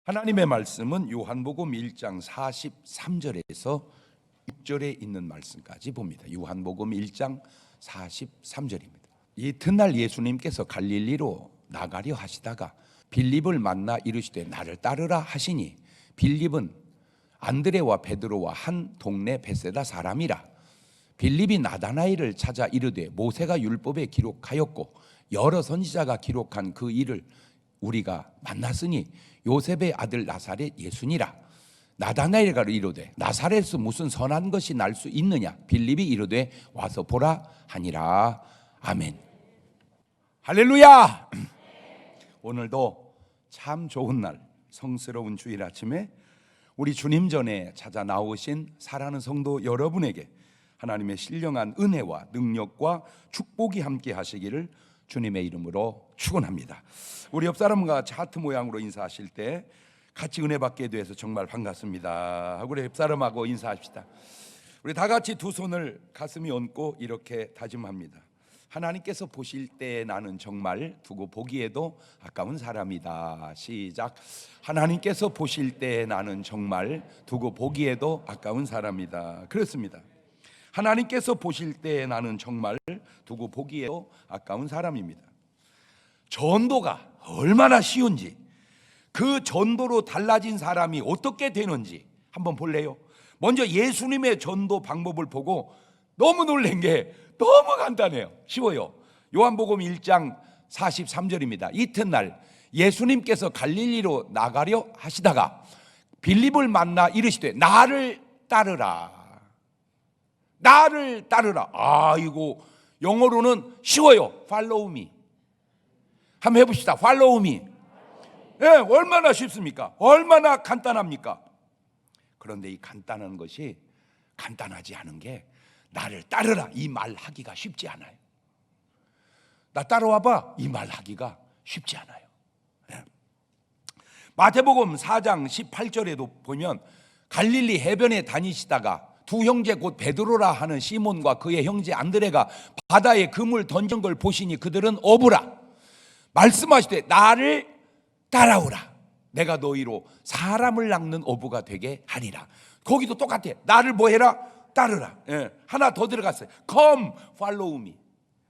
하나님의 말씀은 요한복음 1장 43절에서 6절에 있는 말씀까지 봅니다. 요한복음 1장 43절입니다. 이튿날 예수님께서 갈릴리로 나가려 하시다가 빌립을 만나 이르시되 나를 따르라 하시니 빌립은 안드레와 베드로와 한 동네 베세다 사람이라. 빌립이 나다나엘을 찾아 이르되 모세가 율법에 기록하였고 여러 선지자가 기록한 그 일을 우리가 만났으니 요셉의 아들 나사렛 예수니라. 나다나엘가 이르되 나사렛에서 무슨 선한 것이 날 수 있느냐. 빌립이 이르되 와서 보라 하니라. 아멘. 할렐루야. 오늘도 참 좋은 날, 성스러운 주일 아침에 우리 주님 전에 찾아 나오신 사랑하는 성도 여러분에게 하나님의 신령한 은혜와 능력과 축복이 함께 하시기를 주님의 이름으로 축원합니다. 우리 옆 사람과 같이 하트 모양으로 인사하실 때 같이 은혜 받게 돼서 정말 반갑습니다 하고 우리 옆 사람하고 인사합시다. 우리 다 같이 두 손을 가슴에 얹고 이렇게 다짐합니다. 하나님께서 보실 때 나는 정말 두고 보기에도 아까운 사람이다. 시작. 하나님께서 보실 때 나는 정말 두고 보기에도 아까운 사람이다. 그렇습니다. 하나님께서 보실 때 나는 정말 두고 보기에도 아까운 사람입니다. 전도가 얼마나 쉬운지, 그 전도로 달라진 사람이 어떻게 되는지 한번 볼래요? 먼저 예수님의 전도 방법을 보고 너무 놀란 게 너무 간단해요. 쉬워요. 요한복음 1장 43절입니다. 이튿날 예수님께서 갈릴리로 나가려 하시다가 빌립을 만나 이르시되 나를 따르라. 나를 따르라. 이거 영어로는 쉬워요. Follow me. 한번 해봅시다. Follow me. 네, 얼마나 쉽습니까? 얼마나 간단합니까? 그런데 이 간단한 것이 간단하지 않은 게 나를 따르라 이 말 하기가 쉽지 않아요. 나 따라와봐 이 말 하기가 쉽지 않아요. 네. 마태복음 4장 18절에도 보면 갈릴리 해변에 다니시다가 두 형제 곧 베드로라 하는 시몬과 그의 형제 안드레가 바다에 그물 던진 걸 보시니 그들은 어부라. 말씀하시되 나를 따라오라. 내가 너희로 사람을 낚는 어부가 되게 하리라. 거기도 똑같아. 나를 뭐 해라? 따르라. 하나 더 들어갔어요. Come, follow me.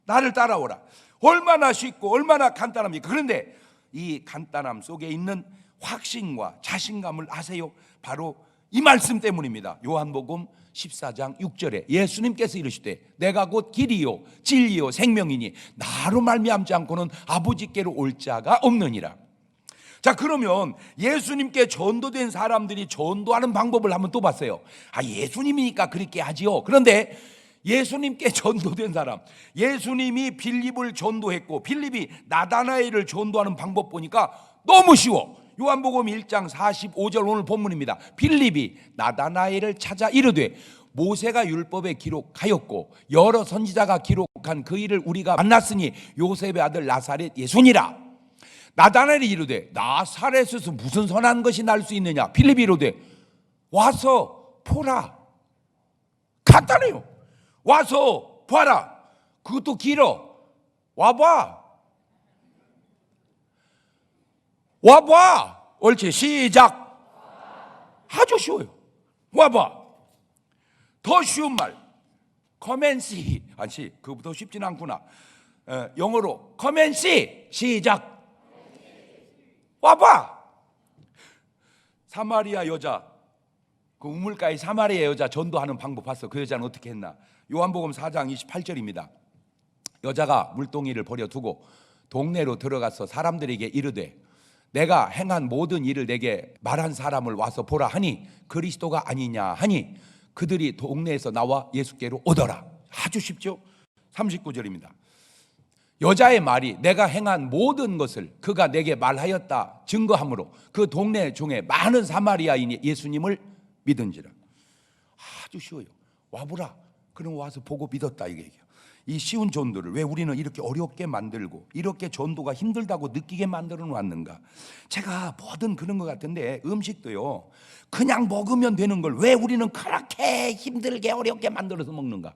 나를 따라오라. 얼마나 쉽고 얼마나 간단합니까? 그런데 이 간단함 속에 있는 확신과 자신감을 아세요? 바로 이 말씀 때문입니다. 요한복음 14장 6절에 예수님께서 이르시되 내가 곧 길이요 진리요 생명이니 나로 말미암지 않고는 아버지께로 올 자가 없느니라. 자, 그러면 예수님께 전도된 사람들이 전도하는 방법을 한번 또 봤어요. 예수님이니까 그렇게 하지요. 그런데 예수님께 전도된 사람, 예수님이 빌립을 전도했고 빌립이 나다나엘을 전도하는 방법 보니까 너무 쉬워. 요한복음 1장 45절 오늘 본문입니다. 빌립이 나다나엘을 찾아 이르되 모세가 율법에 기록하였고 여러 선지자가 기록한 그 일을 우리가 만났으니 요셉의 아들 나사렛 예수니라. 나다나엘이 이르되 나사렛에서 무슨 선한 것이 날 수 있느냐. 빌립이 이르되 와서 보라. 간단해요. 와서 봐라. 그것도 길어. 와봐. 와봐. 옳지. 시작. 아주 쉬워요. 와봐. 더 쉬운 말. Come and see. 그거보다 쉽진 않구나. 영어로 Come and see. 시작. 와봐. 사마리아 여자, 그 우물가의 사마리아 여자 전도하는 방법 봤어. 그 여자는 어떻게 했나? 요한복음 4장 28절입니다. 여자가 물동이를 버려두고 동네로 들어가서 사람들에게 이르되 내가 행한 모든 일을 내게 말한 사람을 와서 보라 하니 그리스도가 아니냐 하니 그들이 동네에서 나와 예수께로 오더라. 아주 쉽죠? 39절입니다. 여자의 말이 내가 행한 모든 것을 그가 내게 말하였다 증거함으로 그 동네 중에 많은 사마리아인이 예수님을 믿은지라. 아주 쉬워요. 와보라. 그럼 와서 보고 믿었다 이게 얘기예요. 이 쉬운 전도를 왜 우리는 이렇게 어렵게 만들고 이렇게 전도가 힘들다고 느끼게 만들어 놨는가? 제가 뭐든 그런 것 같은데 음식도요 그냥 먹으면 되는 걸 왜 우리는 그렇게 힘들게 어렵게 만들어서 먹는가?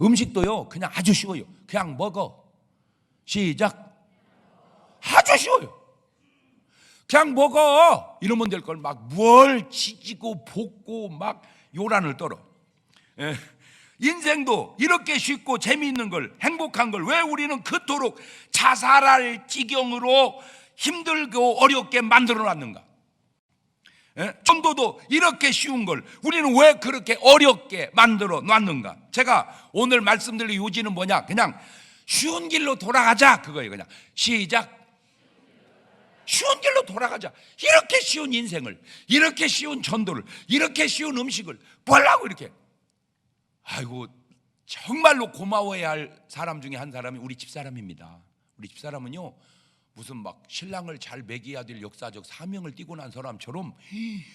음식도요 그냥 아주 쉬워요. 그냥 먹어. 시작. 아주 쉬워요. 그냥 먹어 이러면 될 걸 막 뭘 지지고 볶고 막 요란을 떨어. 예. 인생도 이렇게 쉽고 재미있는 걸, 행복한 걸 왜 우리는 그토록 자살할 지경으로 힘들고 어렵게 만들어 놨는가? 전도도 이렇게 쉬운 걸 우리는 왜 그렇게 어렵게 만들어 놨는가? 제가 오늘 말씀드릴 요지는 뭐냐? 그냥 쉬운 길로 돌아가자 그거예요. 그냥 시작. 쉬운 길로 돌아가자. 이렇게 쉬운 인생을, 이렇게 쉬운 전도를, 이렇게 쉬운 음식을 뭐라고 이렇게. 아이고, 정말로 고마워해야 할 사람 중에 한 사람이 우리 집사람입니다. 우리 집사람은요, 무슨 막 신랑을 잘 먹여야 될 역사적 사명을 띠고 난 사람처럼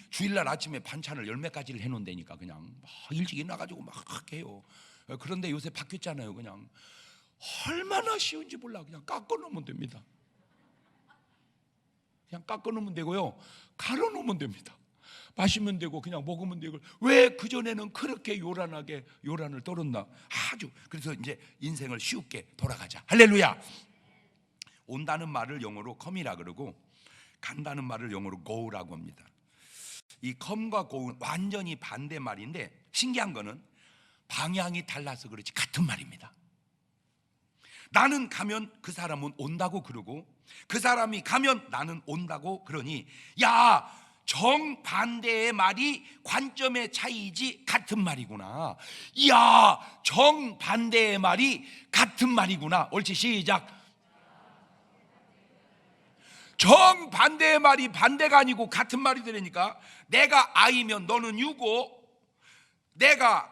주일날 아침에 반찬을 10몇 가지를 해놓는다니까 그냥 막 일찍 일어나가지고 막 해요. 그런데 요새 바뀌었잖아요. 그냥 얼마나 쉬운지 몰라. 그냥 깎아놓으면 됩니다. 그냥 깎아놓으면 되고요, 갈아놓으면 됩니다. 마시면 되고 그냥 먹으면 되고. 왜 그전에는 그렇게 요란하게 요란을 떨었나? 아주. 그래서 이제 인생을 쉽게 돌아가자. 할렐루야. 온다는 말을 영어로 come이라 그러고 간다는 말을 영어로 go라고 합니다. 이 come과 go는 완전히 반대 말인데 신기한 거는 방향이 달라서 그렇지 같은 말입니다. 나는 가면 그 사람은 온다고 그러고 그 사람이 가면 나는 온다고 그러니, 야, 정반대의 말이 관점의 차이이지 같은 말이구나. 이야, 정반대의 말이 같은 말이구나. 옳지, 시작. 정반대의 말이 반대가 아니고 같은 말이 되니까 내가 I면 너는 U고 네가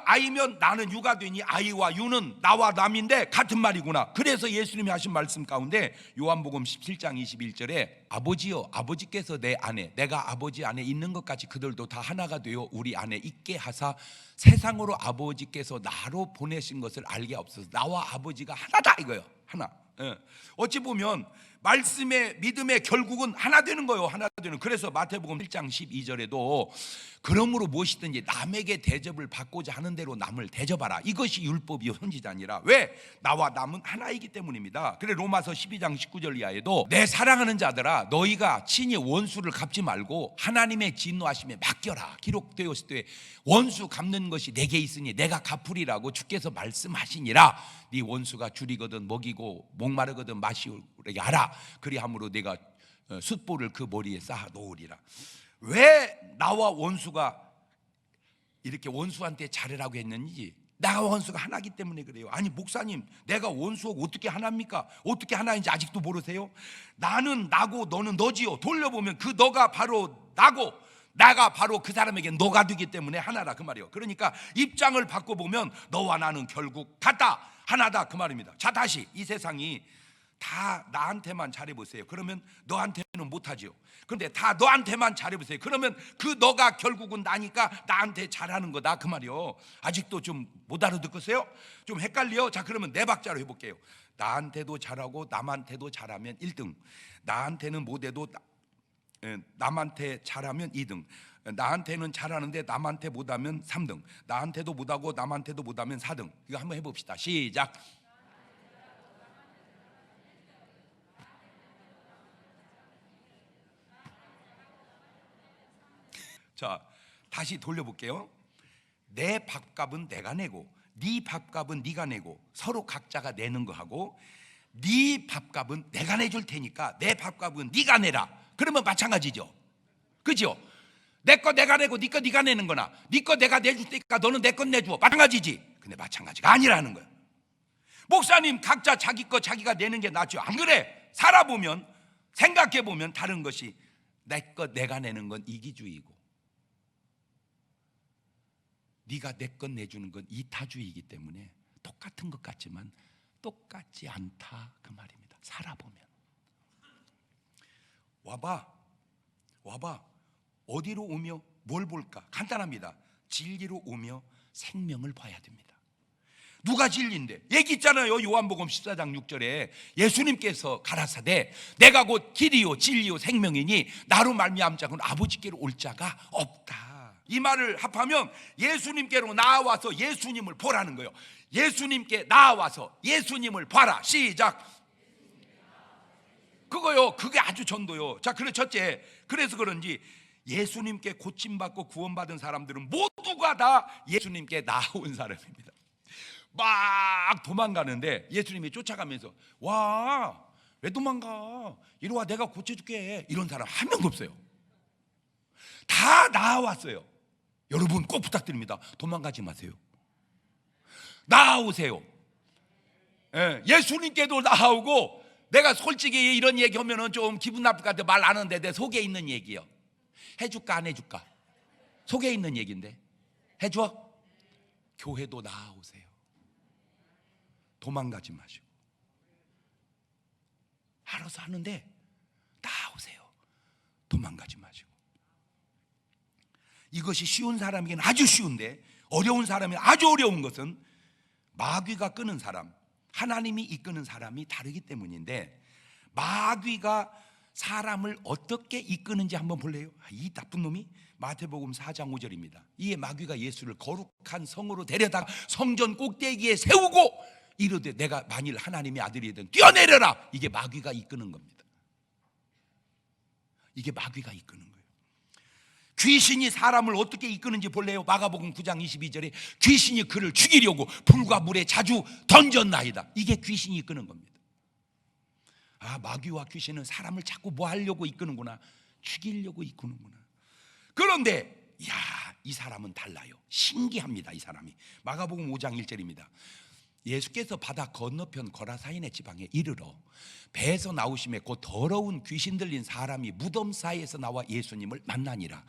I면 나는 U가 되니 I와 U는 나와 남인데 같은 말이구나. 그래서 예수님이 하신 말씀 가운데 요한복음 17장 21절에 아버지여, 아버지께서 내 안에, 내가 아버지 안에 있는 것 같이 그들도 다 하나가 되어 우리 안에 있게 하사 세상으로 아버지께서 나로 보내신 것을 알게 하옵소서. 나와 아버지가 하나다 이거예요. 하나. 어찌 보면 말씀의 믿음의 결국은 하나 되는 거예요. 하나 되는. 그래서 마태복음 1장 12절에도 그러므로 무엇이든지 남에게 대접을 받고자 하는 대로 남을 대접하라. 이것이 율법이요 선지자니라. 왜? 나와 남은 하나이기 때문입니다. 그래 로마서 12장 19절 이하에도 내 사랑하는 자들아 너희가 친히 원수를 갚지 말고 하나님의 진노하심에 맡겨라. 기록되었을 때 원수 갚는 것이 내게 있으니 내가 갚으리라고 주께서 말씀하시니라. 네 원수가 줄이거든 먹이고 목마르거든 마시우게 하라. 그리함으로 내가 숫보를 그 머리에 쌓아 놓으리라. 왜 나와 원수가 이렇게 원수한테 잘하라고 했는지, 나와 원수가 하나기 때문에 그래요. 아니 목사님, 내가 원수하고 어떻게 하나입니까? 어떻게 하나인지 아직도 모르세요? 나는 나고 너는 너지요. 돌려보면 그 너가 바로 나고 나가 바로 그 사람에게 너가 되기 때문에 하나다 그 말이에요. 그러니까 입장을 바꿔보면 너와 나는 결국 같다, 하나다 그 말입니다. 자, 다시 이 세상이 다 나한테만 잘해보세요. 그러면 너한테는 못하죠. 그런데 다 너한테만 잘해보세요. 그러면 그 너가 결국은 나니까 나한테 잘하는 거다 그 말이요. 아직도 좀 못 알아듣겠어요? 좀 헷갈려? 자, 그러면 네 박자로 해볼게요. 나한테도 잘하고 남한테도 잘하면 1등, 나한테는 못해도 남한테 잘하면 2등, 나한테는 잘하는데 남한테 못하면 3등, 나한테도 못하고 남한테도 못하면 4등. 이거 한번 해봅시다. 시작. 자, 다시 돌려볼게요. 내 밥값은 내가 내고 네 밥값은 네가 내고 서로 각자가 내는 거 하고, 네 밥값은 내가 내줄 테니까 내 밥값은 네가 내라. 그러면 마찬가지죠. 그죠? 내 거 내가 내고 네 거 네가 내는 거나 네 거 내가 내줄 테니까 너는 내 건 내줘. 마찬가지지. 근데 마찬가지가 아니라는 거예요. 목사님, 각자 자기 거 자기가 내는 게 낫죠. 안 그래? 살아보면, 생각해보면 다른 것이 내 거 내가 내는 건 이기주의고 네가 내 건 내주는 건 이타주의이기 때문에 똑같은 것 같지만 똑같지 않다 그 말입니다. 살아보면. 와봐 어디로 오며 뭘 볼까? 간단합니다. 진리로 오며 생명을 봐야 됩니다. 누가 진리인데? 얘기 있잖아요. 요한복음 14장 6절에 예수님께서 가라사대 내가 곧 길이요 진리요 생명이니 나로 말미암지 않고는 아버지께로 올 자가 없다. 이 말을 합하면 예수님께로 나와서 예수님을 보라는 거예요. 예수님께 나와서 예수님을 봐라. 시작. 그거요. 그게 아주 전도요. 자, 그래 첫째, 그래서 그런지 예수님께 고침받고 구원받은 사람들은 모두가 다 예수님께 나아온 사람입니다. 막 도망가는데 예수님이 쫓아가면서 와, 왜 도망가? 이리 와, 내가 고쳐줄게. 이런 사람 한 명도 없어요. 다 나아왔어요. 여러분 꼭 부탁드립니다. 도망가지 마세요. 나아오세요. 예수님께도 나아오고, 내가 솔직히 이런 얘기 하면은 좀 기분 나쁠 것 같아 말 안 하는데 내 속에 있는 얘기요. 해줄까 안 해줄까? 속에 있는 얘기인데 해줘? 교회도 나아오세요. 도망가지 마시고. 알아서 하는데 나아오세요. 도망가지 마시고. 이것이 쉬운 사람에게는 아주 쉬운데 어려운 사람이 아주 어려운 것은 마귀가 끄는 사람, 하나님이 이끄는 사람이 다르기 때문인데, 마귀가 사람을 어떻게 이끄는지 한번 볼래요? 이 나쁜 놈이 마태복음 4장 5절입니다. 이에 마귀가 예수를 거룩한 성으로 데려다가 성전 꼭대기에 세우고 이르되 내가 만일 하나님의 아들이든 뛰어내려라. 이게 마귀가 이끄는 겁니다. 이게 마귀가 이끄는 거예요. 귀신이 사람을 어떻게 이끄는지 볼래요? 마가복음 9장 22절에 귀신이 그를 죽이려고 불과 물에 자주 던졌나이다. 이게 귀신이 이끄는 겁니다. 아, 마귀와 귀신은 사람을 자꾸 뭐 하려고 이끄는구나. 죽이려고 이끄는구나. 그런데 이 사람은 달라요. 신기합니다. 이 사람이. 마가복음 5장 1절입니다. 예수께서 바다 건너편 거라사인의 지방에 이르러 배에서 나오심에 곧 더러운 귀신 들린 사람이 무덤 사이에서 나와 예수님을 만나니라.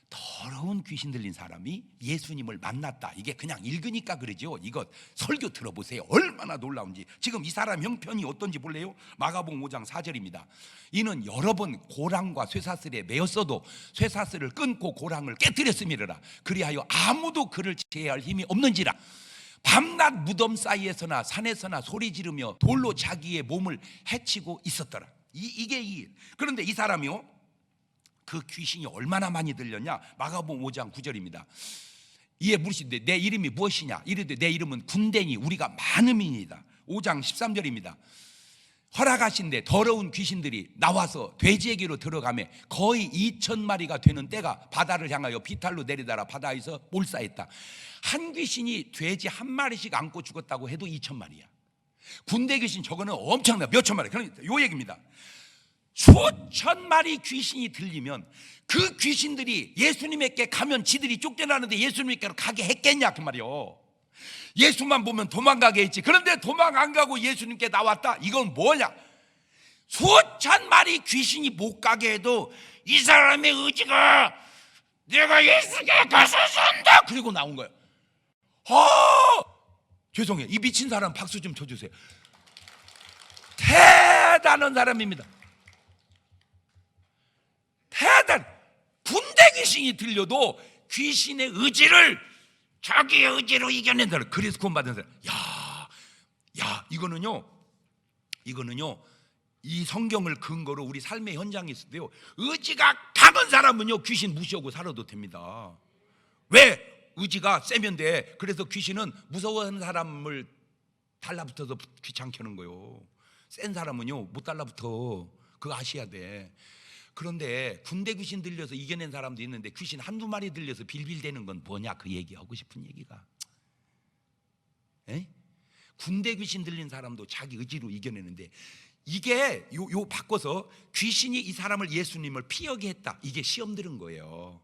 더러운 귀신 들린 사람이 예수님을 만났다. 이게 그냥 읽으니까 그러죠. 이거 설교 들어보세요. 얼마나 놀라운지. 지금 이 사람 형편이 어떤지 볼래요? 마가복음 5장 4절입니다. 이는 여러 번 고랑과 쇠사슬에 매였어도 쇠사슬을 끊고 고랑을 깨뜨렸음이라. 그리하여 아무도 그를 제할 힘이 없는지라. 밤낮 무덤 사이에서나 산에서나 소리 지르며 돌로 자기의 몸을 해치고 있었더라. 그런데 이 사람이요, 그 귀신이 얼마나 많이 들렸냐? 마가복음 5장 9절입니다. 이에 물으시되 내 이름이 무엇이냐? 이르되 내 이름은 군대니 우리가 많음이니이다. 5장 13절입니다. 허락하신데 더러운 귀신들이 나와서 돼지에게로 들어가매 거의 2,000마리가 되는 떼가 바다를 향하여 비탈로 내리다라 바다에서 몰사했다. 한 귀신이 돼지 한 마리씩 안고 죽었다고 해도 2,000마리야. 군대 귀신 저거는 엄청나. 몇천 마리. 그러니까 요 얘기입니다. 수천 마리 귀신이 들리면 그 귀신들이 예수님에게 가면 지들이 쫓겨나는데 예수님께로 가게 했겠냐 그 말이요. 예수만 보면 도망가게 했지. 그런데 도망 안 가고 예수님께 나왔다. 이건 뭐냐? 수천 마리 귀신이 못 가게 해도 이 사람의 의지가 내가 예수께 가서 산다. 그리고 나온 거예요. 죄송해요. 이 미친 사람 박수 좀 쳐주세요. 대단한 사람입니다. 군대 귀신이 들려도 귀신의 의지를 자기의 의지로 이겨낸다. 그래서 구원받은 사람. 이거는요 이 성경을 근거로 우리 삶의 현장에 있을 때요, 의지가 강한 사람은요 귀신 무시하고 살아도 됩니다. 왜? 의지가 세면 돼. 그래서 귀신은 무서워하는 사람을 달라붙어서 귀찮게 하는 거예요. 센 사람은요 못 달라붙어. 그거 아셔야 돼. 그런데 군대 귀신 들려서 이겨낸 사람도 있는데 귀신 한두 마리 들려서 빌빌대는 건 뭐냐? 그 얘기하고 싶은 얘기가. 군대 귀신 들린 사람도 자기 의지로 이겨내는데, 이게 요 바꿔서 귀신이 이 사람을 예수님을 피하게 했다. 이게 시험 들은 거예요.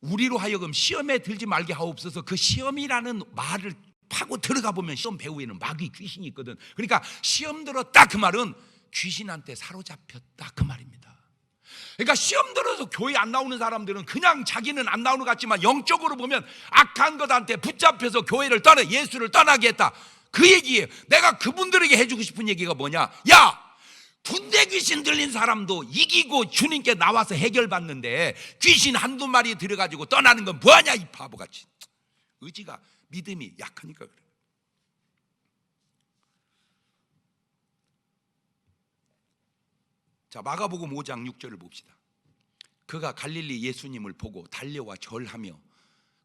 우리로 하여금 시험에 들지 말게 하옵소서. 그 시험이라는 말을 파고 들어가 보면 시험 배후에는 마귀 귀신이 있거든. 그러니까 시험 들었다 그 말은 귀신한테 사로잡혔다 그 말입니다. 그러니까 시험 들어서 교회 안 나오는 사람들은 그냥 자기는 안 나오는 것 같지만 영적으로 보면 악한 것한테 붙잡혀서 교회를 떠나 예수를 떠나게 했다. 그 얘기예요. 내가 그분들에게 해주고 싶은 얘기가 뭐냐? 군대 귀신 들린 사람도 이기고 주님께 나와서 해결받는데 귀신 한두 마리 들어가지고 떠나는 건 뭐하냐 이 바보같이. 의지가, 믿음이 약하니까 그래. 자, 마가복음 5장 6절을 봅시다. 그가 갈릴리 예수님을 보고 달려와 절하며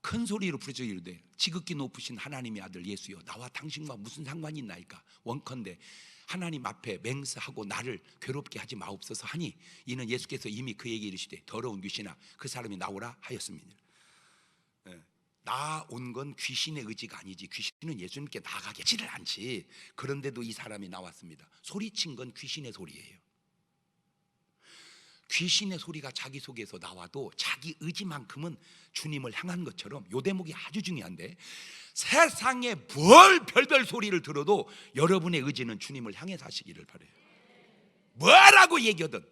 큰 소리로 부르짖어 이르되 지극히 높으신 하나님의 아들 예수여 나와 당신과 무슨 상관이 있나이까. 원컨대 하나님 앞에 맹세하고 나를 괴롭게 하지 마옵소서 하니 이는 예수께서 이미 그에게 이르시되 더러운 귀신아 그 사람이 나오라 하였습니다. 나온 건 귀신의 의지가 아니지. 귀신은 예수님께 나가겠지를 않지. 그런데도 이 사람이 나왔습니다. 소리친 건 귀신의 소리예요. 귀신의 소리가 자기 속에서 나와도 자기 의지만큼은 주님을 향한 것처럼, 요 대목이 아주 중요한데, 세상에 뭘 별별 소리를 들어도 여러분의 의지는 주님을 향해서 하시기를 바라요. 뭐라고 얘기하든,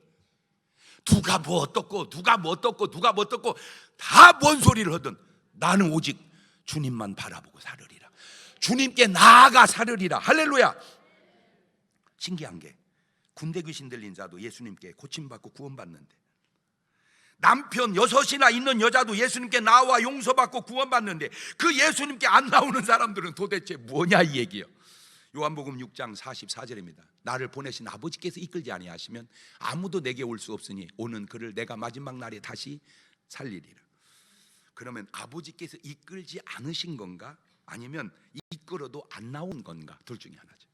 누가 뭐 어떻고 누가 뭐 어떻고 누가 뭐 어떻고 다 뭔 소리를 하든 나는 오직 주님만 바라보고 살으리라. 주님께 나아가 살으리라. 할렐루야. 신기한 게 군대 귀신 들린 자도 예수님께 고침받고 구원받는데, 남편 6이나 있는 여자도 예수님께 나와 용서받고 구원받는데, 그 예수님께 안 나오는 사람들은 도대체 뭐냐 이 얘기예요. 요한복음 6장 44절입니다. 나를 보내신 아버지께서 이끌지 아니하시면 아무도 내게 올 수 없으니 오는 그를 내가 마지막 날에 다시 살리리라. 그러면 아버지께서 이끌지 않으신 건가? 아니면 이끌어도 안 나온 건가? 둘 중에 하나죠.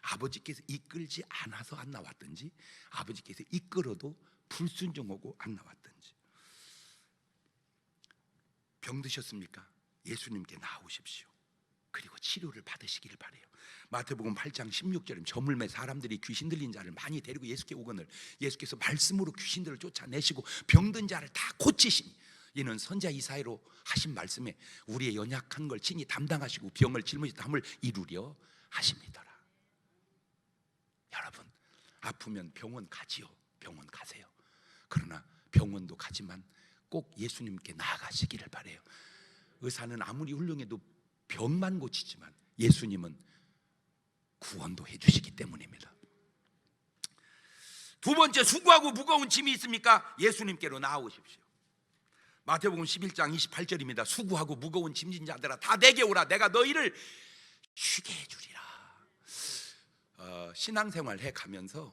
아버지께서 이끌지 않아서 안 나왔든지, 아버지께서 이끌어도 불순종하고 안 나왔든지. 병 드셨습니까? 예수님께 나오십시오. 그리고 치료를 받으시기를 바래요. 마태복음 8장 16절에 저물매 사람들이 귀신 들린 자를 많이 데리고 예수께 오거늘 예수께서 말씀으로 귀신들을 쫓아내시고 병든 자를 다 고치시니 이는 선자 이사야로 하신 말씀에 우리의 연약한 걸 친히 담당하시고 병을 짊어지고 담을 이루려 하십니다라. 여러분, 아프면 병원 가지요. 병원 가세요. 그러나 병원도 가지만 꼭 예수님께 나아가시기를 바래요. 의사는 아무리 훌륭해도 병만 고치지만 예수님은 구원도 해주시기 때문입니다. 두 번째, 수고하고 무거운 짐이 있습니까? 예수님께로 나아오십시오. 마태복음 11장 28절입니다. 수고하고 무거운 짐진 자들아 다 내게 오라. 내가 너희를 쉬게 해주리라. 신앙생활 해가면서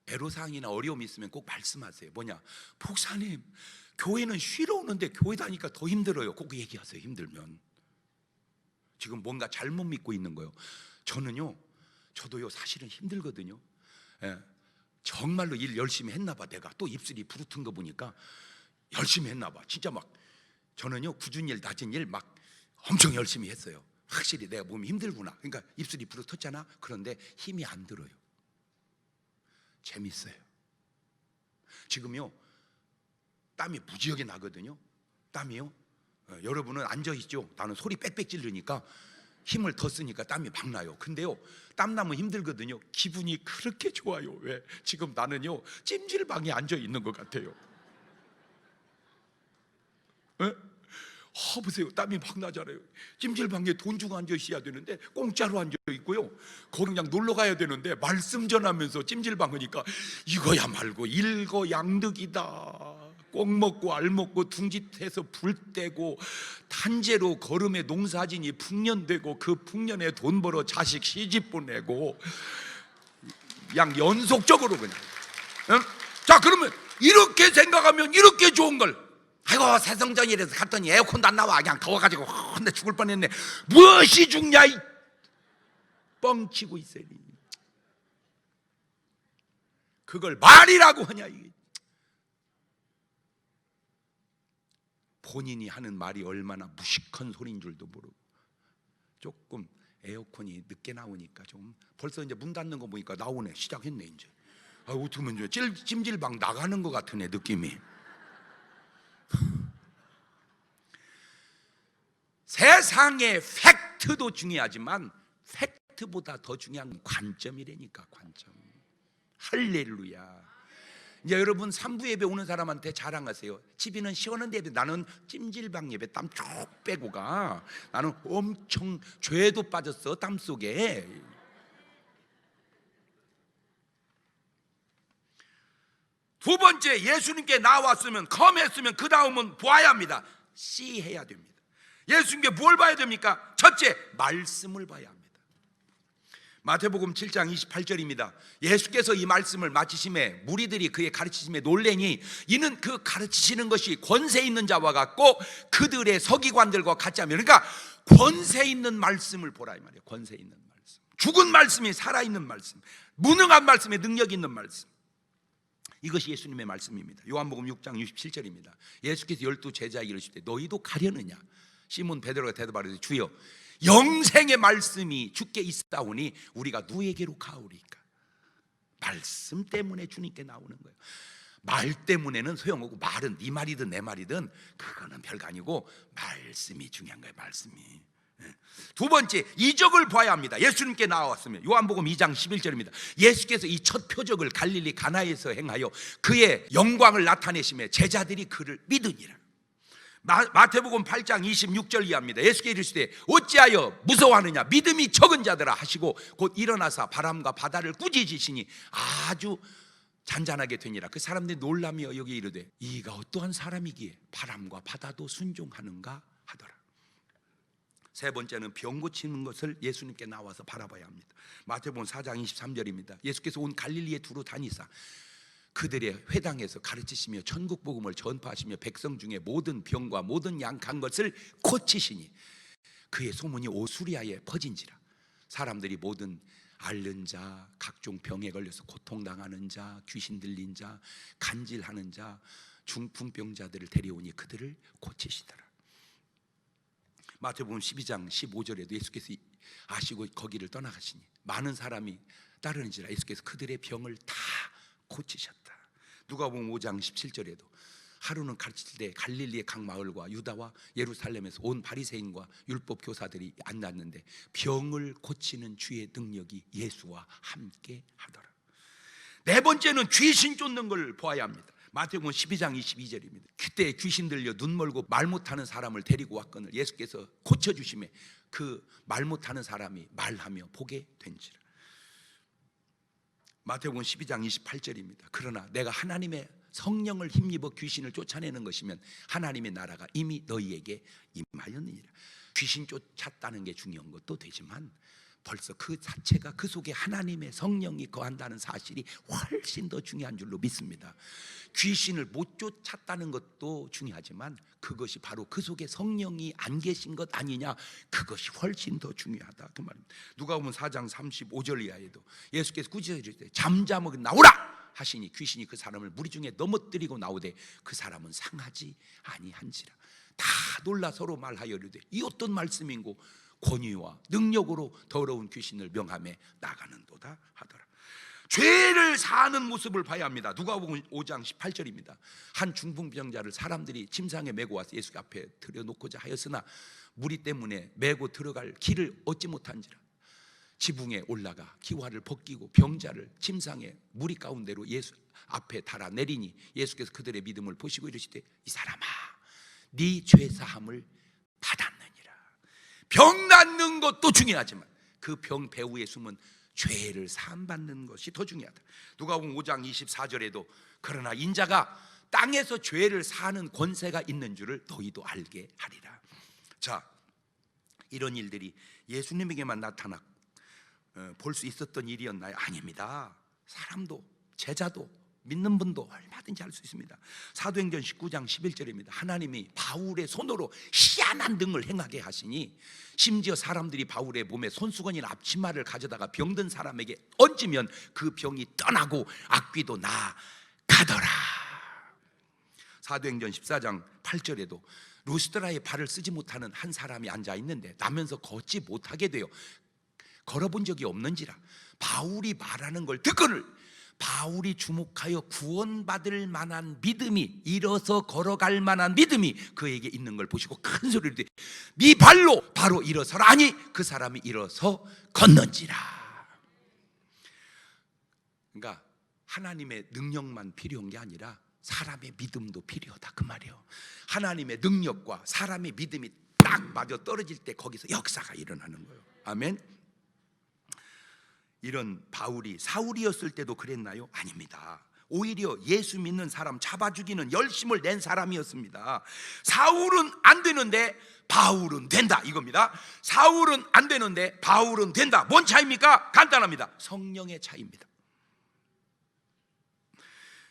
애로사항이나 어려움이 있으면 꼭 말씀하세요. 뭐냐? 목사님, 교회는 쉬러 오는데 교회 다니까 더 힘들어요. 꼭 얘기하세요. 힘들면. 지금 뭔가 잘못 믿고 있는 거예요. 저도요 사실은 힘들거든요. 정말로 일 열심히 했나 봐. 내가 또 입술이 부르튼 거 보니까 열심히 했나 봐. 진짜 막 저는요 굳은 일 낮은 일 막 엄청 열심히 했어요. 확실히 내가 몸이 힘들구나. 그러니까 입술이 부르텄잖아. 그런데 힘이 안 들어요. 재밌어요. 지금요 땀이 무지하게 나거든요. 땀이요. 여러분은 앉아있죠. 나는 소리 빽빽 지르니까 힘을 더 쓰니까 땀이 막 나요. 근데요 땀 나면 힘들거든요. 기분이 그렇게 좋아요. 왜? 지금 나는요 찜질방에 앉아있는 것 같아요. 보세요. 땀이 막 나잖아요. 찜질방에 돈 주고 앉아 있어야 되는데 공짜로 앉아 있고요. 거기 그냥 놀러 가야 되는데 말씀 전하면서 찜질방 하니까 이거야 말고 일거양득이다. 꼭 먹고 알 먹고 둥짓해서 불 떼고 탄재로 걸음에 농사지니 풍년되고 그 풍년에 돈 벌어 자식 시집 보내고 그냥 연속적으로 그냥. 자, 그러면 이렇게 생각하면 이렇게 좋은 걸, 아이고 새성전이라서 갔더니 에어컨도 안 나와. 그냥 더워가지고 혼내 죽을 뻔했네. 무엇이 죽냐 이 뻥치고 있으니 그걸 말이라고 하냐. 이게 본인이 하는 말이 얼마나 무식한 소리인 줄도 모르고, 조금 에어컨이 늦게 나오니까 좀 벌써 이제 문 닫는 거 보니까 나오네. 시작했네 이제. 어쩌면 이제 찜질방 나가는 것 같으네 느낌이. 세상의 팩트도 중요하지만 팩트보다 더 중요한 관점이라니까. 관점. 할렐루야. 이제 여러분 3부 예배 오는 사람한테 자랑하세요. 집이는 시원한 예배, 나는 찜질방 예배 땀 쭉 빼고 가. 나는 엄청 죄도 빠졌어 땀 속에. 두 번째, 예수님께 나왔으면 컴했으면 그 다음은 보아야 합니다. see 해야 됩니다. 예수님께 뭘 봐야 됩니까? 첫째, 말씀을 봐야 합니다. 마태복음 7장 28절입니다. 예수께서 이 말씀을 마치심에 무리들이 그의 가르치심에 놀래니 이는 그 가르치시는 것이 권세 있는 자와 같고 그들의 서기관들과 같지 않으며, 그러니까 권세 있는 말씀을 보라 이 말이에요. 권세 있는 말씀, 죽은 말씀이 살아있는 말씀, 무능한 말씀에 능력 있는 말씀, 이것이 예수님의 말씀입니다. 요한복음 6장 67절입니다. 예수께서 12 제자에게 이르실 때 너희도 가려느냐? 시몬 베드로가 대답하되 주여 영생의 말씀이 주께 있사오니 우리가 누구에게로 가오리까? 말씀 때문에 주님께 나오는 거예요. 말 때문에는 소용없고, 말은 네 말이든 내 말이든 그거는 별거 아니고 말씀이 중요한 거예요. 말씀이. 두 번째, 이적을 봐야 합니다. 예수님께 나왔으면 요한복음 2장 11절입니다. 예수께서 이 첫 표적을 갈릴리 가나에서 행하여 그의 영광을 나타내시며 제자들이 그를 믿으니라. 마태복음 8장 26절 이하입니다. 예수께서 이르시되 어찌하여 무서워하느냐? 믿음이 적은 자들아 하시고 곧 일어나사 바람과 바다를 꾸짖으시니 아주 잔잔하게 되니라. 그 사람들이 놀라며 여기 이르되 이가 어떠한 사람이기에 바람과 바다도 순종하는가 하더라. 세 번째는 병 고치는 것을 예수님께 나와서 바라봐야 합니다. 마태복음 4장 23절입니다. 예수께서 온 갈릴리에 두루 다니사 그들의 회당에서 가르치시며 천국 복음을 전파하시며 백성 중에 모든 병과 모든 약한 것을 고치시니 그의 소문이 오수리아에 퍼진지라. 사람들이 모든 앓는 자, 각종 병에 걸려서 고통당하는 자, 귀신 들린 자, 간질하는 자, 중풍병자들을 데려오니 그들을 고치시더라. 마태복음 12장 15절에도 예수께서 아시고 거기를 떠나가시니 많은 사람이 따르는지라 예수께서 그들의 병을 다 고치셨다. 누가복음 5장 17절에도 하루는 가르칠 때 갈릴리의 각 마을과 유다와 예루살렘에서 온 바리새인과 율법 교사들이 앉았는데 병을 고치는 주의 능력이 예수와 함께 하더라. 네 번째는 귀신 쫓는 걸 보아야 합니다. 마태복음 12장 22절입니다. 그때 귀신 들려 눈 멀고 말 못하는 사람을 데리고 왔거늘 예수께서 고쳐주심에 그 말 못하는 사람이 말하며 보게 된지라. 마태복음 12장 28절입니다. 그러나 내가 하나님의 성령을 힘입어 귀신을 쫓아내는 것이면 하나님의 나라가 이미 너희에게 임하였느니라. 귀신 쫓았다는 게 중요한 것도 되지만 벌써 그 자체가 그 속에 하나님의 성령이 거한다는 사실이 훨씬 더 중요한 줄로 믿습니다. 귀신을 못 쫓았다는 것도 중요하지만 그것이 바로 그 속에 성령이 안 계신 것 아니냐, 그것이 훨씬 더 중요하다 그 말입니다. 누가복음 4장 35절 이하에도 예수께서 꾸짖으실 때 잠잠하게 나오라 하시니 귀신이 그 사람을 무리 중에 넘어뜨리고 나오되 그 사람은 상하지 아니한지라. 다 놀라 서로 말하여 이르되 이 어떤 말씀인고 권위와 능력으로 더러운 귀신을 명함에 나가는도다 하더라. 죄를 사하는 모습을 봐야 합니다. 누가복음 5장 18절입니다. 한 중풍병자를 사람들이 침상에 메고 와서 예수 앞에 들여놓고자 하였으나 무리 때문에 메고 들어갈 길을 얻지 못한지라 지붕에 올라가 기와를 벗기고 병자를 침상에 무리 가운데로 예수 앞에 달아 내리니 예수께서 그들의 믿음을 보시고 이르시되 이 사람아 네 죄사함을 받았느니라. 병 낫는 것도 중요하지만 그 병 배후에 숨은 죄를 사함받는 것이 더 중요하다. 누가복음 5장 24절에도 그러나 인자가 땅에서 죄를 사하는 권세가 있는 줄을 너희도 알게 하리라. 자, 이런 일들이 예수님에게만 나타나 볼 수 있었던 일이었나요? 아닙니다. 사람도 제자도 믿는 분도 얼마든지 할 수 있습니다. 사도행전 19장 11절입니다. 하나님이 바울의 손으로 희한한 등을 행하게 하시니 심지어 사람들이 바울의 몸에 손수건이나 앞치마를 가져다가 병든 사람에게 얹으면 그 병이 떠나고 악귀도 나가더라. 사도행전 14장 8절에도 루스드라의 발을 쓰지 못하는 한 사람이 앉아 있는데 나면서 걷지 못하게 되어 걸어본 적이 없는지라 바울이 말하는 걸 듣거늘 바울이 주목하여 구원받을 만한 믿음이, 일어서 걸어갈 만한 믿음이 그에게 있는 걸 보시고 큰 소리로 네 발로 바로 일어서라 하니 그 사람이 일어서 걷는지라. 그러니까 하나님의 능력만 필요한 게 아니라 사람의 믿음도 필요하다 그 말이에요. 하나님의 능력과 사람의 믿음이 딱 맞아 떨어질 때 거기서 역사가 일어나는 거예요. 아멘. 이런 바울이 사울이었을 때도 그랬나요? 아닙니다. 오히려 예수 믿는 사람 잡아 죽이는 열심을 낸 사람이었습니다. 사울은 안 되는데 바울은 된다 이겁니다. 사울은 안 되는데 바울은 된다. 뭔 차이입니까? 간단합니다. 성령의 차이입니다.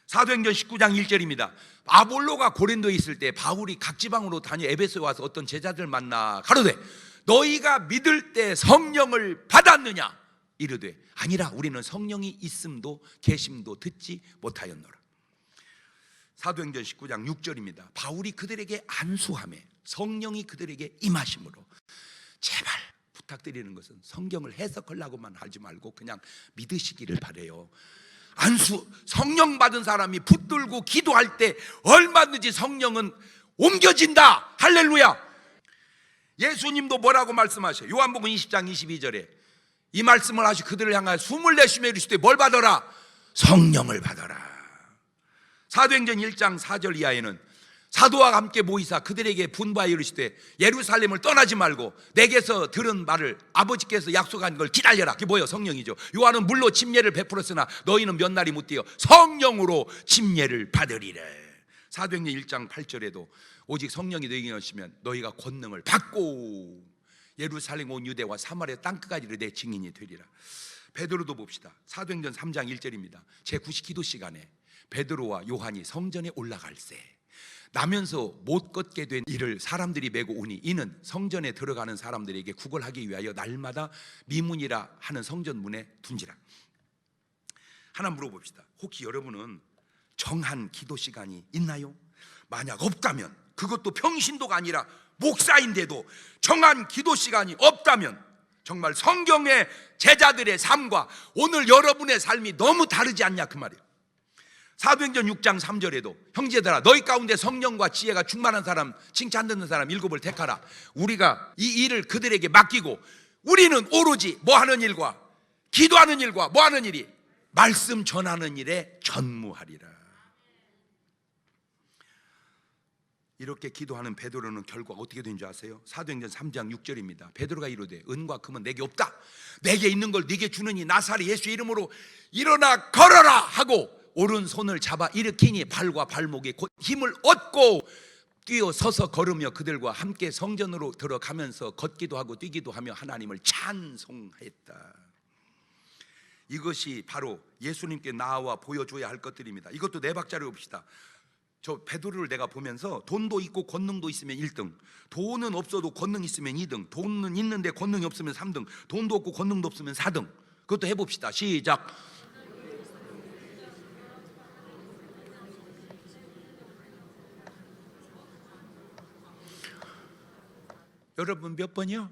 사도행전 19장 1절입니다. 아볼로가 고린도에 있을 때 바울이 각 지방으로 다녀 에베소에 와서 어떤 제자들 만나 가로되 너희가 믿을 때 성령을 받았느냐? 이르되 아니라 우리는 성령이 있음도 계심도 듣지 못하였노라. 사도행전 19장 6절입니다. 바울이 그들에게 안수하매 성령이 그들에게 임하심으로. 제발 부탁드리는 것은 성경을 해석하려고만 하지 말고 그냥 믿으시기를 바래요. 안수, 성령 받은 사람이 붙들고 기도할 때 얼마든지 성령은 옮겨진다. 할렐루야. 예수님도 뭐라고 말씀하셔요? 요한복음 20장 22절에 이 말씀을 하시고 그들을 향하여 숨을 내쉬며 이르시되 뭘 받아라? 성령을 받아라. 사도행전 1장 4절 이하에는 사도와 함께 모이사 그들에게 분부하여 이르시되 예루살렘을 떠나지 말고 내게서 들은 말을 아버지께서 약속한 걸 기다려라. 그게 뭐예요? 성령이죠. 요한은 물로 침례를 베풀었으나 너희는 몇 날이 못되어 성령으로 침례를 받으리래. 사도행전 1장 8절에도 오직 성령이 너희에게 오시면 너희가 권능을 받고 예루살렘 온 유대와 사마리아 땅끝까지 내 증인이 되리라. 베드로도 봅시다. 사도행전 3장 1절입니다. 제9시 기도 시간에 베드로와 요한이 성전에 올라갈새 나면서 못 걷게 된 이를 사람들이 메고 오니 이는 성전에 들어가는 사람들에게 구걸하기 위하여 날마다 미문이라 하는 성전 문에 둔지라. 하나 물어봅시다. 혹시 여러분은 정한 기도 시간이 있나요? 만약 없다면, 그것도 평신도가 아니라 목사인데도 정한 기도 시간이 없다면 정말 성경의 제자들의 삶과 오늘 여러분의 삶이 너무 다르지 않냐 그 말이에요. 사도행전 6장 3절에도 형제들아 너희 가운데 성령과 지혜가 충만한 사람, 칭찬 듣는 사람 7을 택하라. 우리가 이 일을 그들에게 맡기고 우리는 오로지 뭐 하는 일과 기도하는 일과 뭐 하는 일이 말씀 전하는 일에 전무하리라. 이렇게 기도하는 베드로는 결과가 어떻게 된 줄 아세요? 사도행전 3장 6절입니다. 베드로가 이르되 은과 금은 내게 없다. 내게 있는 걸 네게 주느니 나사렛 예수의 이름으로 일어나 걸어라 하고 오른손을 잡아 일으키니 발과 발목에 곧 힘을 얻고 뛰어 서서 걸으며 그들과 함께 성전으로 들어가면서 걷기도 하고 뛰기도 하며 하나님을 찬송했다. 이것이 바로 예수님께 나와 보여줘야 할 것들입니다. 이것도 네 박자를 봅시다. 저 베드로를 내가 보면서 돈도 있고 권능도 있으면 1등, 돈은 없어도 권능 있으면 2등, 돈은 있는데 권능이 없으면 3등, 돈도 없고 권능도 없으면 4등. 그것도 해봅시다. 시작. 여러분 몇 번이요?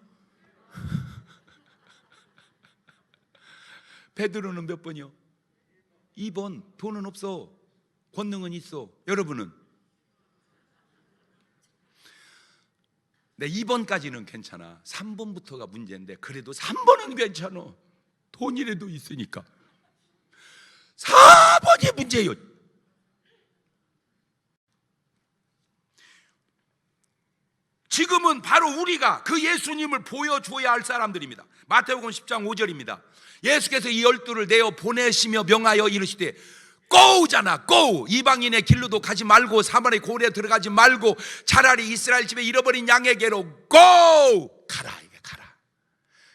베드로는 몇 번이요? 2번. 돈은 없어, 권능은 있어. 여러분은? 네, 2번까지는 괜찮아. 3번부터가 문제인데 그래도 3번은 괜찮아. 돈이라도 있으니까. 4번이 문제예요. 지금은 바로 우리가 그 예수님을 보여줘야 할 사람들입니다. 마태복음 10장 5절입니다. 예수께서 이 12를 내어 보내시며 명하여 이르시되 고잖아, 고. 이방인의 길로도 가지 말고 사마리아 고을에 들어가지 말고 차라리 이스라엘 집에 잃어버린 양에게로 고 가라. 이게 가라.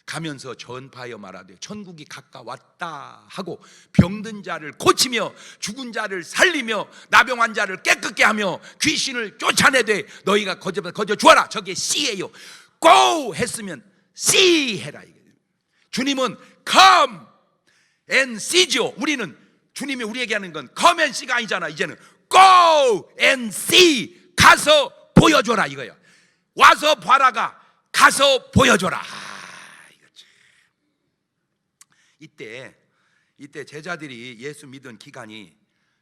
가면서 전파하여 말하되 천국이 가까웠다 하고 병든 자를 고치며 죽은 자를 살리며 나병한 자를 깨끗게 하며 귀신을 쫓아내되 너희가 거저 주어라. 저게 C예요. 고 했으면 C 해라. 주님은 come and see죠. 우리는 주님이 우리에게 하는 건 come and see가 아니잖아. 이제는 go and see, 가서 보여줘라 이거야. 와서 봐라가 가서 보여줘라. 이때 제자들이 예수 믿은 기간이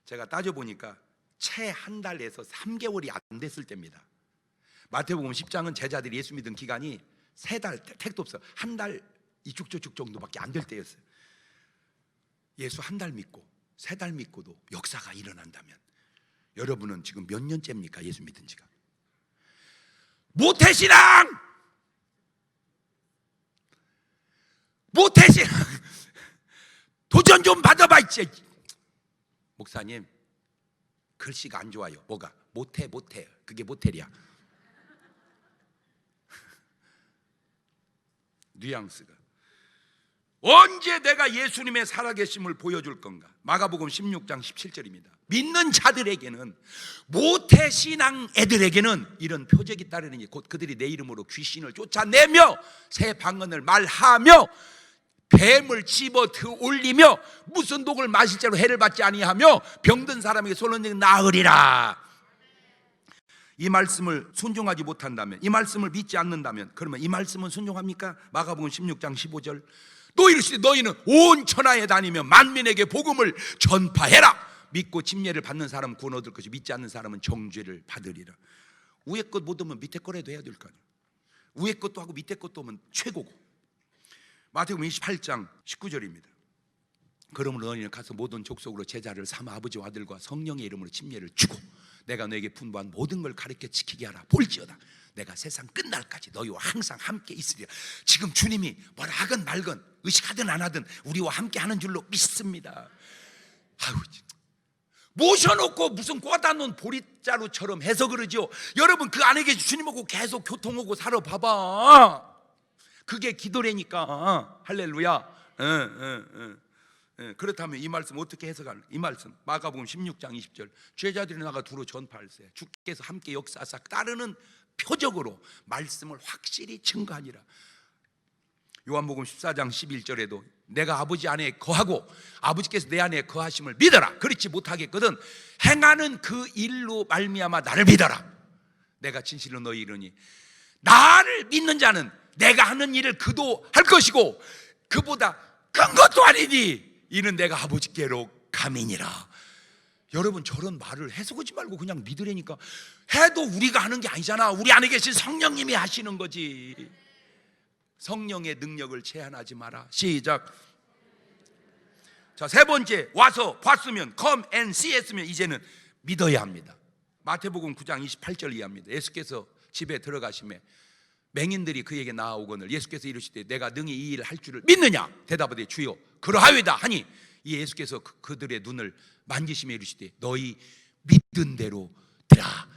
제가 따져보니까 채 한 달에서 3개월이 안 됐을 때입니다. 마태복음 10장은 제자들이 예수 믿은 기간이 3달, 택도 없어. 한 달 이축저축 정도밖에 안 될 때였어요. 예수 한 달 믿고 3달 믿고도 역사가 일어난다면 여러분은 지금 몇 년째입니까? 예수 믿은 지가. 모태신앙! 모태신앙! 도전 좀 받아봐. 이제 목사님 글씨가 안 좋아요. 뭐가? 못해. 그게 모텔이야. 뉘앙스가. 언제 내가 예수님의 살아계심을 보여줄 건가? 마가복음 16장 17절입니다. 믿는 자들에게는, 모태신앙 애들에게는 이런 표적이 따르느니 곧 그들이 내 이름으로 귀신을 쫓아내며 새 방언을 말하며 뱀을 집어 올리며 무슨 독을 마실 자로 해를 받지 아니하며 병든 사람에게 손을 나으리라. 이 말씀을 순종하지 못한다면, 이 말씀을 믿지 않는다면, 그러면 이 말씀은 순종합니까? 마가복음 16장 15절. 또 이르시되 너희는 온 천하에 다니며 만민에게 복음을 전파해라. 믿고 침례를 받는 사람은 구원 얻을 것이, 믿지 않는 사람은 정죄를 받으리라. 위에 것 못 오면 밑에 거라도 해야 될 거 아니에요. 위에 것도 하고 밑에 것도 오면 최고고. 마태복음 28장 19절입니다. 그러므로 너희는 가서 모든 족속으로 제자를 삼아 아버지와 아들과 성령의 이름으로 침례를 주고 내가 너에게 분부한 모든 걸 가르쳐 지키게 하라. 볼지어다 내가 세상 끝날까지 너희와 항상 함께 있으리라. 지금 주님이 뭐라 하건 말건 의식하든 안 하든 우리와 함께 하는 줄로 믿습니다. 아유, 모셔놓고 무슨 꽂아 놓은 보릿자루처럼 해서 그러죠. 여러분 그 안에 계신 주님하고 계속 교통하고 살아봐봐. 그게 기도라니까. 할렐루야. 그렇다면 이 말씀 어떻게 해석할까? 이 말씀 마가복음 16장 20절. 제자들이 나가 두루 전파할세 주께서 함께 역사하사 따르는 표적으로 말씀을 확실히 증거하니라. 요한복음 14장 11절에도 내가 아버지 안에 거하고 아버지께서 내 안에 거하심을 믿어라. 그렇지 못하겠거든 행하는 그 일로 말미암아 나를 믿어라. 내가 진실로 너희 이르니 나를 믿는 자는 내가 하는 일을 그도 할 것이고 그보다 큰 것도 아니니 이는 내가 아버지께로 감이니라. 여러분 저런 말을 해석하지 말고 그냥 믿으라니까. 해도 우리가 하는 게 아니잖아. 우리 안에 계신 성령님이 하시는 거지. 성령의 능력을 제한하지 마라. 시작. 자, 세 번째, 와서 봤으면, come and see 했으면 이제는 믿어야 합니다. 마태복음 9장 28절 이하입니다. 예수께서 집에 들어가시매 맹인들이 그에게 나아오거늘 예수께서 이르시되 내가 능히 이 일을 할 줄을 믿느냐? 대답하되 주여 그러하외다 하니 이 예수께서 그들의 눈을 만지시며 이르시되 너희 믿은 대로 되라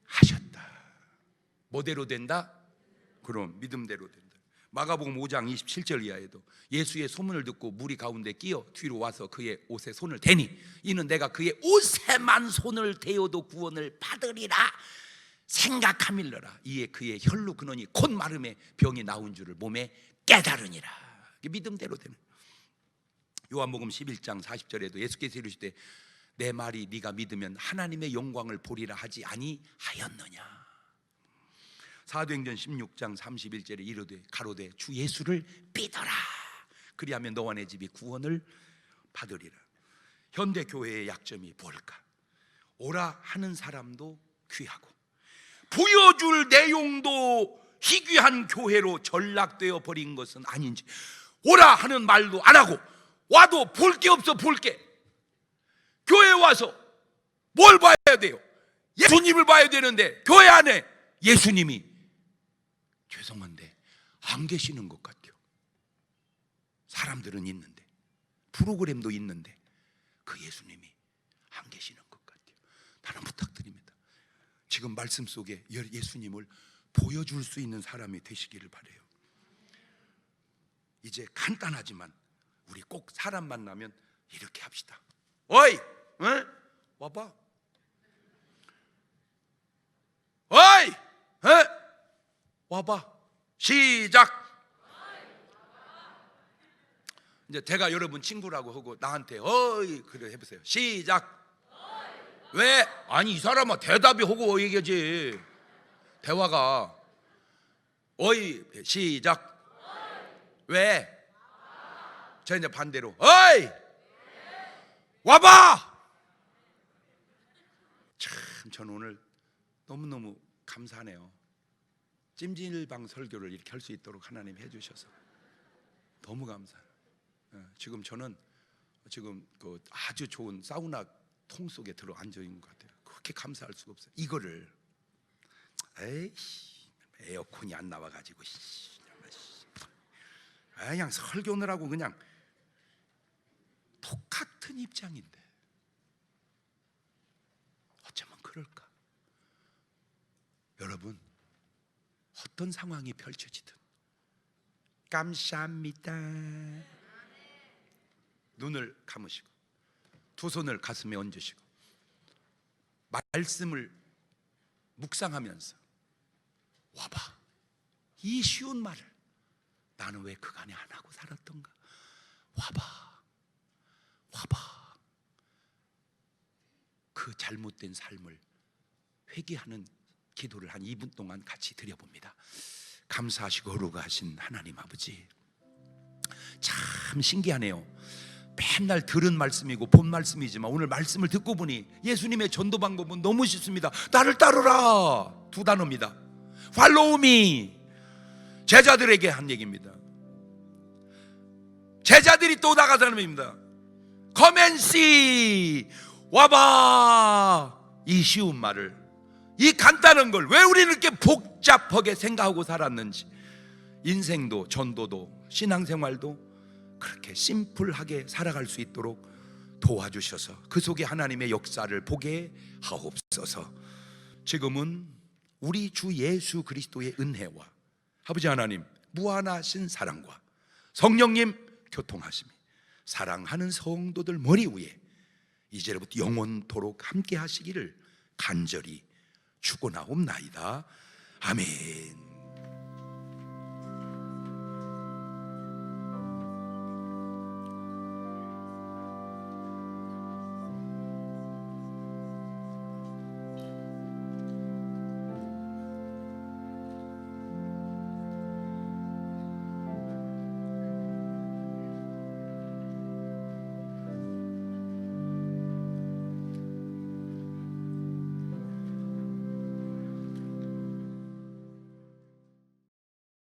하셨다. 뭐대로 된다? 그럼 믿음대로 된다. 마가복음 5장 27절 이하에도 예수의 소문을 듣고 무리 가운데 끼어 뒤로 와서 그의 옷에 손을 대니 이는 내가 그의 옷에만 손을 대어도 구원을 받으리라 생각함일러라. 이에 그의 혈루 근원이 곧 마름에 병이 나온 줄을 몸에 깨달으니라. 믿음대로 되는. 요한복음 11장 40절에도 예수께서 이르시되 내 말이 네가 믿으면 하나님의 영광을 보리라 하지 아니하였느냐. 사도행전 16장 31절에 이르되 가로되 주 예수를 믿어라. 그리하면 너와 내 집이 구원을 받으리라. 현대 교회의 약점이 뭘까? 오라 하는 사람도 귀하고 보여줄 내용도 희귀한 교회로 전락되어 버린 것은 아닌지. 오라 하는 말도 안 하고 와도 볼 게 없어. 볼 게. 교회에 와서 뭘 봐야 돼요? 예수님을 봐야 되는데 교회 안에 예수님이 죄송한데 안 계시는 것 같아요. 사람들은 있는데 프로그램도 있는데 그 예수님이 안 계시는 것 같아요. 나는 부탁드립니다. 지금 말씀 속에 예수님을 보여줄 수 있는 사람이 되시기를 바라요. 이제 간단하지만 우리 꼭 사람 만나면 이렇게 합시다. 어이, 어? 와봐. 어이, 어? 와봐. 시작. 이제 제가 여러분 친구라고 하고 나한테 어이 그래 해보세요. 시작. 왜? 아니 이 사람아 대답이 하고 얘기하지. 대화가. 어이 시작. 왜? 자 이제 반대로 어이 와봐. 참 저는 오늘 너무너무 감사하네요. 찜질방 설교를 이렇게 할 수 있도록 하나님 해주셔서 너무 감사해요. 지금 저는 지금 그 아주 좋은 사우나 통 속에 들어 앉아 있는 것 같아요. 그렇게 감사할 수가 없어요. 이거를 에이씨 에어컨이 안 나와가지고 그냥 설교느라고 그냥 똑같은 입장인데 그럴까? 여러분, 어떤 상황이 펼쳐지든 감사합니다. 눈을 감으시고 두 손을 가슴에 얹으시고 말씀을 묵상하면서 와봐, 이 쉬운 말을 나는 왜 그간에 안 하고 살았던가? 와봐. 그 잘못된 삶을 회개하는 기도를 한 2분 동안 같이 드려봅니다. 감사하시고 거룩하신 하나님 아버지, 참 신기하네요. 맨날 들은 말씀이고 본 말씀이지만 오늘 말씀을 듣고 보니 예수님의 전도 방법은 너무 쉽습니다. 나를 따르라, 두 단어입니다. Follow me. 제자들에게 한 얘기입니다. 제자들이 또 나가자는 얘기입니다. Come and see. 와봐. 이 쉬운 말을, 이 간단한 걸 왜 우리는 이렇게 복잡하게 생각하고 살았는지, 인생도 전도도 신앙생활도 그렇게 심플하게 살아갈 수 있도록 도와주셔서 그 속에 하나님의 역사를 보게 하옵소서. 지금은 우리 주 예수 그리스도의 은혜와 아버지 하나님 무한하신 사랑과 성령님 교통하심이 사랑하는 성도들 머리 위에 이제부터 영원토록 함께 하시기를 간절히 축원하옵나이다. 아멘.